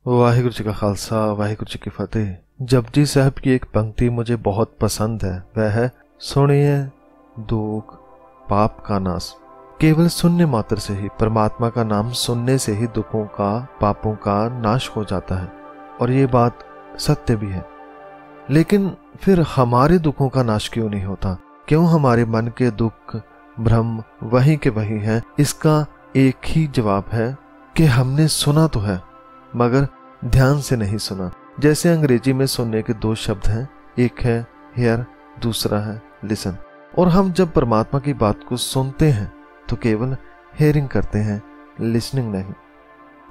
वाहिगुरु जी का खालसा, वाहिगुरु जी की फतेह। जपजी साहब की एक पंक्ति मुझे बहुत पसंद है, वह है सुनिए दुख पाप का नाश। केवल सुनने मात्र से ही, परमात्मा का नाम सुनने से ही दुखों का, पापों का नाश हो जाता है। और ये बात सत्य भी है। लेकिन फिर हमारे दुखों का नाश क्यों नहीं होता? क्यों हमारे मन के दुख भ्रम वही के वही हैं? इसका एक ही जवाब है कि हमने सुना तो है मगर ध्यान से नहीं सुना। जैसे अंग्रेजी में सुनने के दो शब्द हैं, एक है हियर, दूसरा है लिसन। और हम जब परमात्मा की बात को सुनते हैं तो केवल हेयरिंग करते हैं, लिसनिंग नहीं।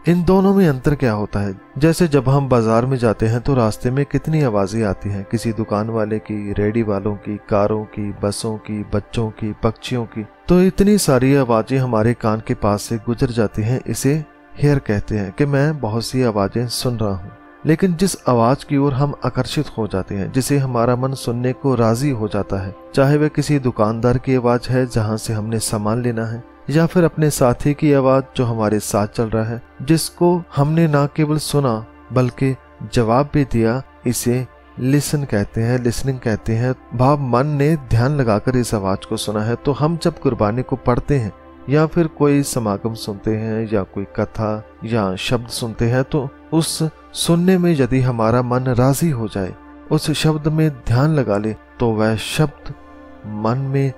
इन दोनों में अंतर क्या होता है? जैसे जब हम बाजार में जाते हैं तो रास्ते में कितनी आवाजें आती हैं, किसी दुकान वाले की, रेडी वालों की, कारों की, बसों की, बच्चों की, पक्षियों की। तो इतनी सारी आवाजें हमारे कान के पास से गुजर जाती हैं। इसे हेयर कहते हैं कि मैं बहुत सी आवाजें सुन रहा हूँ। लेकिन जिस आवाज की ओर हम आकर्षित हो जाते हैं, जिसे हमारा मन सुनने को राजी हो जाता है, चाहे वह किसी दुकानदार की आवाज है जहाँ से हमने सामान लेना है, या फिर अपने साथी की आवाज जो हमारे साथ चल रहा है, जिसको हमने ना केवल सुना बल्कि जवाब भी दिया, इसे लिसन कहते हैं, लिसनिंग कहते हैं। भाव मन ने ध्यान लगाकर इस आवाज को सुना है। तो हम जब कुर्बानी को पढ़ते हैं या फिर कोई समागम सुनते हैं या कोई कथा या शब्द सुनते हैं, तो उस सुनने में यदि हमारा मन राजी हो जाए, उस शब्द में ध्यान लगा ले, तो वह शब्द मन में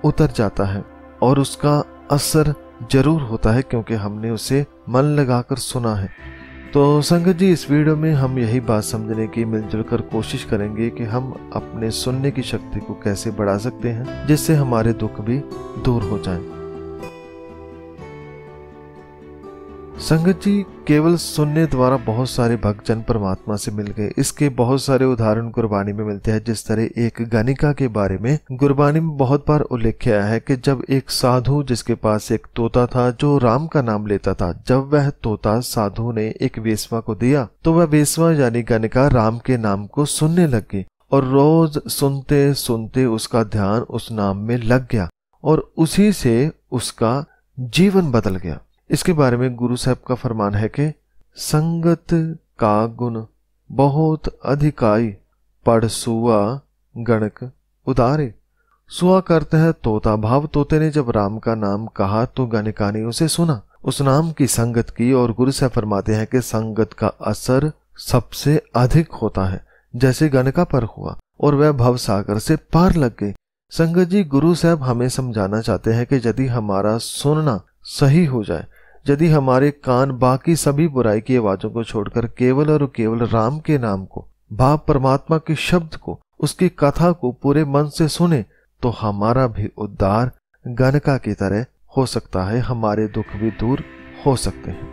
उतर जाता है और उसका असर जरूर होता है, क्योंकि हमने उसे मन लगाकर सुना है। तो संगत जी, इस वीडियो में हम यही बात समझने की मिलजुल कर कोशिश करेंगे कि हम अपने सुनने की शक्ति को कैसे बढ़ा सकते हैं, जिससे हमारे दुख भी दूर हो जाएं। संगत जी, केवल सुनने द्वारा बहुत सारे भक्तजन परमात्मा से मिल गए। इसके बहुत सारे उदाहरण गुरबानी में मिलते हैं। जिस तरह एक गणिका के बारे में गुरबानी में बहुत बार उल्लेख किया है कि जब एक साधु जिसके पास एक तोता था जो राम का नाम लेता था, जब वह तोता साधु ने एक वेश्वा को दिया तो वह वेश्वा यानी गणिका राम के नाम को सुनने लग गई और रोज सुनते सुनते उसका ध्यान उस नाम में लग गया और उसी से उसका जीवन बदल गया। इसके बारे में गुरु साहब का फरमान है कि संगत का गुण बहुत अधिकाई, पढ़ सुआ गणक उदारे। सुआ करते हैं तोता। भाव तोते ने जब राम का नाम कहा तो गणिका ने उसे सुना, उस नाम की संगत की। और गुरु साहब फरमाते हैं कि संगत का असर सबसे अधिक होता है, जैसे गणिका पर हुआ और वह भव सागर से पार लग गई। संगत जी, गुरु साहब हमें समझाना चाहते हैं कि यदि हमारा सुनना सही हो जाए, यदि हमारे कान बाकी सभी बुराई की आवाजों को छोड़कर केवल और केवल राम के नाम को, भाव परमात्मा के शब्द को, उसकी कथा को पूरे मन से सुने, तो हमारा भी उद्धार गणिका की तरह हो सकता है, हमारे दुख भी दूर हो सकते हैं।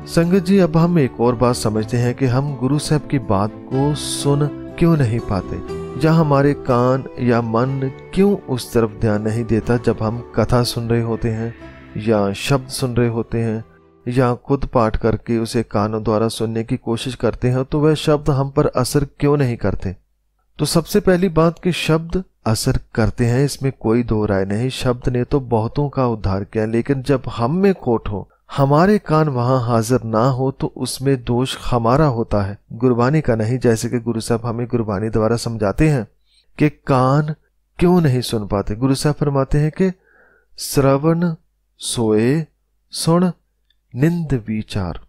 संगत जी, अब हम एक और बात समझते हैं कि हम गुरु साहब की बात को सुन क्यों नहीं पाते, या हमारे कान या मन क्यों उस तरफ ध्यान नहीं देता जब हम कथा सुन रहे होते हैं या शब्द सुन रहे होते हैं या खुद पाठ करके उसे कानों द्वारा सुनने की कोशिश करते हैं, तो वह शब्द हम पर असर क्यों नहीं करते? तो सबसे पहली बात कि शब्द असर करते हैं, इसमें कोई दो राय नहीं। शब्द ने तो बहुतों का उद्धार किया, लेकिन जब हम में खोट हो, हमारे कान वहां हाजिर ना हो, तो उसमें दोष हमारा होता है, गुरबानी का नहीं। जैसे कि गुरु साहब हमें गुरबानी द्वारा समझाते हैं कि कान क्यों नहीं सुन पाते। गुरु साहब फरमाते हैं कि श्रवण सोए सुन निंद विचार।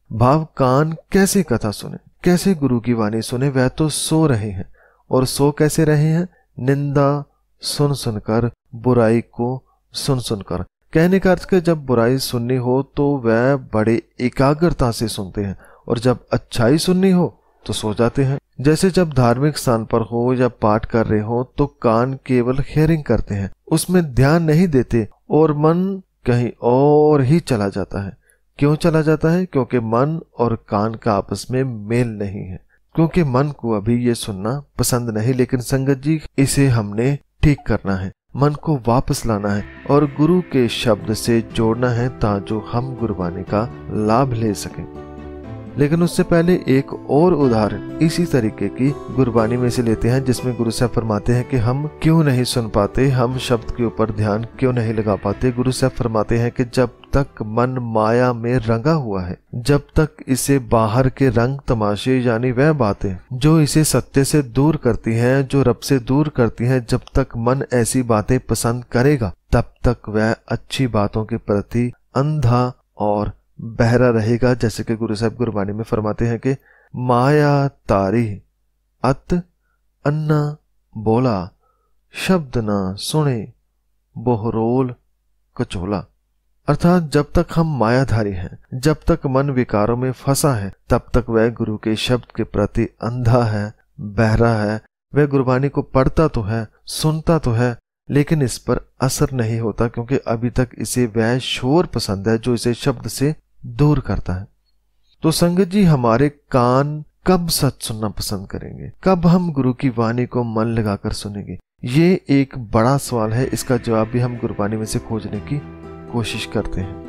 भाव कान कैसे कथा सुने, कैसे गुरु की वाणी सुने? वह तो सो रहे हैं, और सो कैसे रहे हैं? निंदा सुन सुनकर, बुराई को सुन सुनकर। कहने का अर्थ कि जब बुराई सुननी हो तो वह बड़े एकाग्रता से सुनते हैं, और जब अच्छाई सुननी हो तो सो जाते हैं। जैसे जब धार्मिक स्थान पर हो या पाठ कर रहे हो तो कान केवल हेयरिंग करते हैं, उसमें ध्यान नहीं देते और मन कहीं और ही चला जाता है। क्यों चला जाता है? क्योंकि मन और कान का आपस में मेल नहीं है, क्योंकि मन को अभी ये सुनना पसंद नहीं। लेकिन संगत जी, इसे हमने ठीक करना है, मन को वापस लाना है और गुरु के शब्द से जोड़ना है, ताकि हम गुरबानी का लाभ ले सकें। लेकिन उससे पहले एक और उदाहरण इसी तरीके की गुरबानी में से लेते हैं, जिसमें गुरु साहब फरमाते हैं कि हम क्यों नहीं सुन पाते, हम शब्द के ऊपर ध्यान क्यों नहीं लगा पाते। गुरु साहब फरमाते हैं कि जब तक मन माया में रंगा हुआ है, जब तक इसे बाहर के रंग तमाशे यानी वह बातें जो इसे सत्य से दूर करती हैं, जो रब से दूर करती हैं, जब तक मन ऐसी बातें पसंद करेगा, तब तक वह अच्छी बातों के प्रति अंधा और बहरा रहेगा। जैसे कि गुरु साहब गुरबानी में फरमाते हैं कि माया तारी अत अन्ना बोला, शब्द ना सुने बोहरोल कचोला। अर्थात जब तक हम मायाधारी हैं, जब तक मन विकारों में फंसा है, तब तक वह गुरु के शब्द के प्रति अंधा है, बहरा है। वह गुरबानी को पढ़ता तो है, सुनता तो है, लेकिन इस पर असर नहीं होता, क्योंकि अभी तक इसे वह शोर पसंद है जो इसे शब्द से दूर करता है। तो संगत जी, हमारे कान कब सच सुनना पसंद करेंगे, कब हम गुरु की वाणी को मन लगाकर सुनेंगे, ये एक बड़ा सवाल है। इसका जवाब भी हम गुरबानी में से खोजने की कोशिश करते हैं।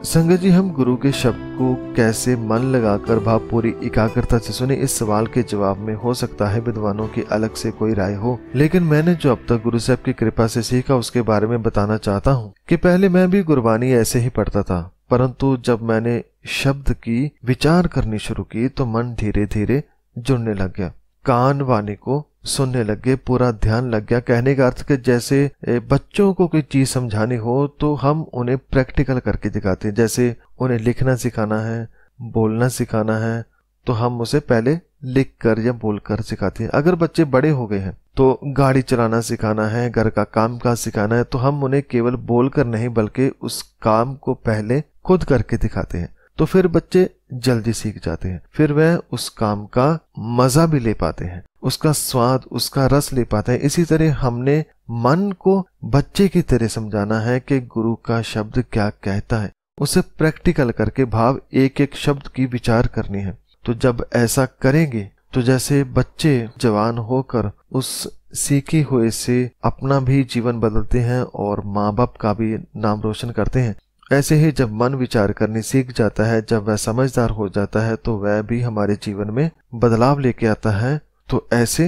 संगत जी, हम गुरु के शब्द को कैसे मन लगाकर भावपूरी एकाग्रता से सुने, इस सवाल के जवाब में हो सकता है विद्वानों की अलग से कोई राय हो, लेकिन मैंने जो अब तक गुरु साहब की कृपा से सीखा उसके बारे में बताना चाहता हूँ कि पहले मैं भी गुरबानी ऐसे ही पढ़ता था, परंतु जब मैंने शब्द की विचार करनी शुरू की तो मन धीरे धीरे जुड़ने लग गया, कान वाणी को सुनने लग गए, पूरा ध्यान लग गया। कहने का अर्थ कि जैसे बच्चों को कोई चीज समझानी हो तो हम उन्हें प्रैक्टिकल करके दिखाते हैं। जैसे उन्हें लिखना सिखाना है, बोलना सिखाना है, तो हम उसे पहले लिख कर या बोलकर सिखाते हैं। अगर बच्चे बड़े हो गए हैं तो गाड़ी चलाना सिखाना है, घर का काम काज सिखाना है, तो हम उन्हें केवल बोलकर नहीं बल्कि उस काम को पहले खुद करके दिखाते हैं। तो फिर बच्चे जल्दी सीख जाते हैं, फिर वह उस काम का मजा भी ले पाते हैं, उसका स्वाद, उसका रस ले पाते हैं। इसी तरह हमने मन को बच्चे की तरह समझाना है कि गुरु का शब्द क्या कहता है, उसे प्रैक्टिकल करके भाव एक एक शब्द की विचार करनी है। तो जब ऐसा करेंगे तो जैसे बच्चे जवान होकर उस सीखी हुए से अपना भी जीवन बदलते हैं और माँ बाप का भी नाम रोशन करते हैं, ऐसे ही जब मन विचार करनी सीख जाता है, जब वह समझदार हो जाता है, तो वह भी हमारे जीवन में बदलाव लेके आता है। तो ऐसे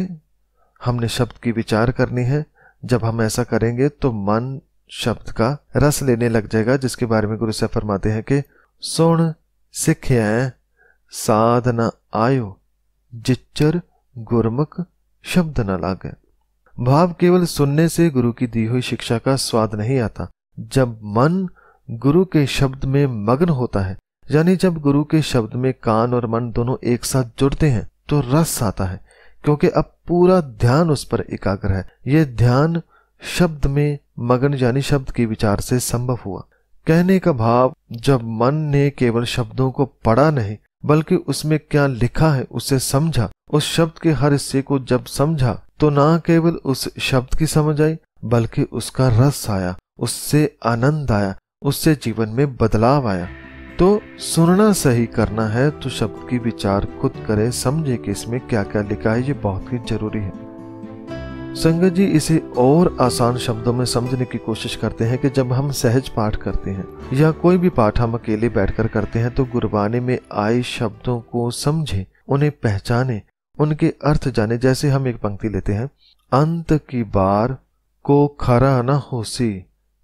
हमने शब्द की विचार करनी है। जब हम ऐसा करेंगे तो मन शब्द का रस लेने लग जाएगा, जिसके बारे में गुरु साहब फरमाते हैं कि सुन सिखिया साध न आयो, जिच्चर गुरमुख शब्द न लागे। भाव केवल सुनने से गुरु की दी हुई शिक्षा का स्वाद नहीं आता। जब मन गुरु के शब्द में मग्न होता है, यानी जब गुरु के शब्द में कान और मन दोनों एक साथ जुड़ते हैं, तो रस आता है, क्योंकि अब पूरा ध्यान उस पर एकाग्र है। यह ध्यान शब्द में मगन यानी शब्द के विचार से संभव हुआ। कहने का भाव, जब मन ने केवल शब्दों को पढ़ा नहीं बल्कि उसमें क्या लिखा है उसे समझा, उस शब्द के हर हिस्से को जब समझा, तो ना केवल उस शब्द की समझ आई बल्कि उसका रस आया, उससे आनंद आया, उससे जीवन में बदलाव आया। तो सुनना सही करना है तो शब्द की विचार खुद करें, समझे कि इसमें क्या क्या लिखा है, ये बहुत ही जरूरी है। संगत जी, इसे और आसान शब्दों में समझने की कोशिश करते हैं कि जब हम सहज पाठ करते हैं या कोई भी पाठ हम अकेले बैठकर करते हैं, तो गुरबानी में आए शब्दों को समझे, उन्हें पहचाने, उनके अर्थ जाने। जैसे हम एक पंक्ति लेते हैं, अंत की बार को खरा न होसी,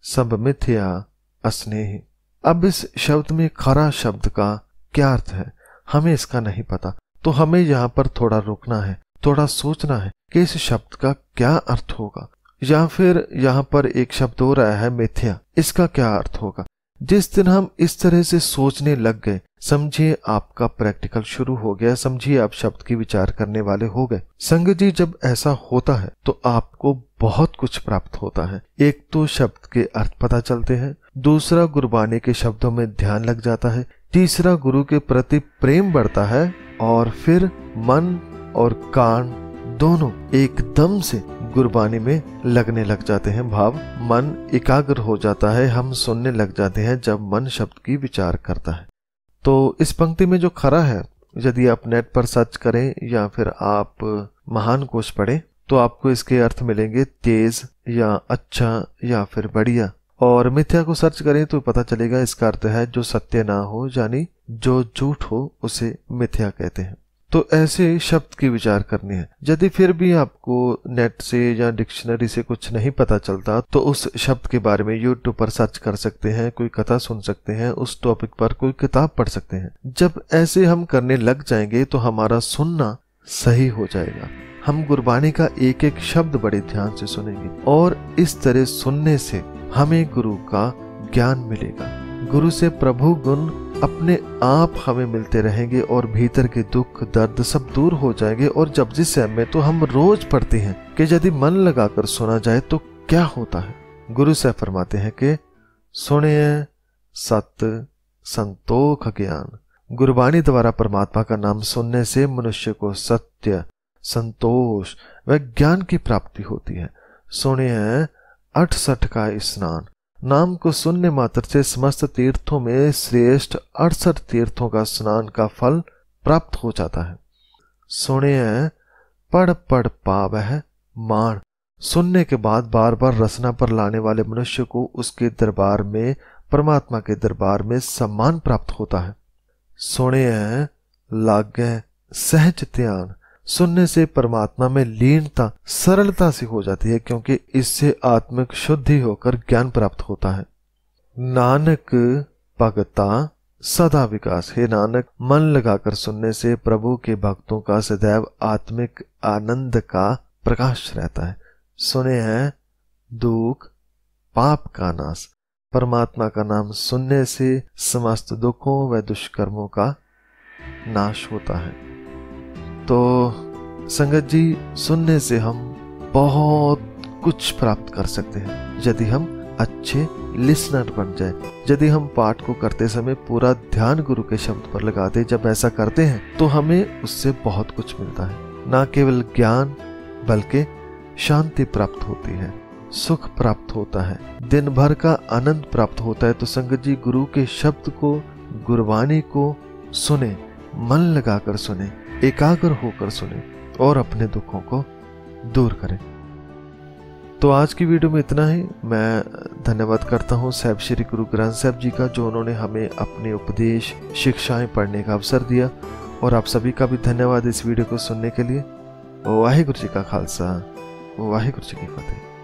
सब मिथ्या अस्नेही। अब इस शब्द में खरा शब्द का क्या अर्थ है हमें इसका नहीं पता, तो हमें यहाँ पर थोड़ा रुकना है, थोड़ा सोचना है कि इस शब्द का क्या अर्थ होगा। या फिर यहाँ पर एक शब्द हो रहा है मिथ्या, इसका क्या अर्थ होगा। जिस दिन हम इस तरह से सोचने लग गए, समझिए आपका प्रैक्टिकल शुरू हो गया, समझिए आप शब्द की विचार करने वाले हो गए। संगत जी, जब ऐसा होता है तो आपको बहुत कुछ प्राप्त होता है। एक तो शब्द के अर्थ पता चलते हैं, दूसरा गुरबानी के शब्दों में ध्यान लग जाता है, तीसरा गुरु के प्रति प्रेम बढ़ता है, और फिर मन और कान दोनों एकदम से गुरबानी में लगने लग जाते हैं। भाव मन एकाग्र हो जाता है, हम सुनने लग जाते हैं जब मन शब्द की विचार करता है। तो इस पंक्ति में जो खरा है, यदि आप नेट पर सर्च करें या फिर आप महान कोश पढ़ें तो आपको इसके अर्थ मिलेंगे तेज या अच्छा या फिर बढ़िया। और मिथ्या को सर्च करें तो पता चलेगा इसका अर्थ है जो सत्य ना हो, यानी जो झूठ हो उसे मिथ्या कहते हैं। तो ऐसे शब्द की विचार करनी है। यदि फिर भी आपको नेट से या डिक्शनरी से कुछ नहीं पता चलता तो उस शब्द के बारे में यूट्यूब पर सर्च कर सकते हैं, कोई कथा सुन सकते हैं, उस टॉपिक पर कोई किताब पढ़ सकते हैं। जब ऐसे हम करने लग जाएंगे तो हमारा सुनना सही हो जाएगा। हम गुरबानी का एक एक शब्द बड़े ध्यान से सुनेंगे और इस तरह सुनने से हमें गुरु का ज्ञान मिलेगा। गुरु से प्रभु गुण अपने आप हमें मिलते रहेंगे और भीतर के दुख दर्द सब दूर हो जाएंगे। और जपजी साहब में तो हम रोज पढ़ते हैं कि यदि मन लगाकर सुना जाए तो क्या होता है। गुरु साहब फरमाते हैं कि सुनिए सत संतोख ज्ञान। गुरबानी द्वारा परमात्मा का नाम सुनने से मनुष्य को सत्य, संतोष व ज्ञान की प्राप्ति होती है। सुनिए 68 का स्नान। नाम को सुनने मात्र से समस्त तीर्थों में श्रेष्ठ 68 तीर्थों का स्नान का फल प्राप्त हो जाता है। सुनिए पढ़ पढ़ पावह मान। सुनने के बाद बार बार रसना पर लाने वाले मनुष्य को उसके दरबार में, परमात्मा के दरबार में सम्मान प्राप्त होता है। सुनिए लागे सहज ध्यान। सुनने से परमात्मा में लीनता सरलता से हो जाती है, क्योंकि इससे आत्मिक शुद्धि होकर ज्ञान प्राप्त होता है। नानक भगता सदा विकास। हे नानक, मन लगाकर सुनने से प्रभु के भक्तों का सदैव आत्मिक आनंद का प्रकाश रहता है। सुने हैं दुख पाप का नाश। परमात्मा का नाम सुनने से समस्त दुखों व दुष्कर्मों का नाश होता है। तो संगत जी, सुनने से हम बहुत कुछ प्राप्त कर सकते हैं यदि हम अच्छे लिसनर बन जाए। यदि हम पाठ को करते समय पूरा ध्यान गुरु के शब्द पर लगाते, जब ऐसा करते हैं तो हमें उससे बहुत कुछ मिलता है। ना केवल ज्ञान बल्कि शांति प्राप्त होती है, सुख प्राप्त होता है, दिन भर का आनंद प्राप्त होता है। तो संगत जी, गुरु के शब्द को, गुरबानी को सुने, मन लगाकर सुने, एकाग्र होकर सुने और अपने दुखों को दूर करें। तो आज की वीडियो में इतना ही। मैं धन्यवाद करता हूँ साहिब श्री गुरु ग्रंथ साहिब जी का, जो उन्होंने हमें अपने उपदेश शिक्षाएं पढ़ने का अवसर दिया। और आप सभी का भी धन्यवाद इस वीडियो को सुनने के लिए। वाहिगुरु जी का खालसा, वाहिगुरु जी की फतेह।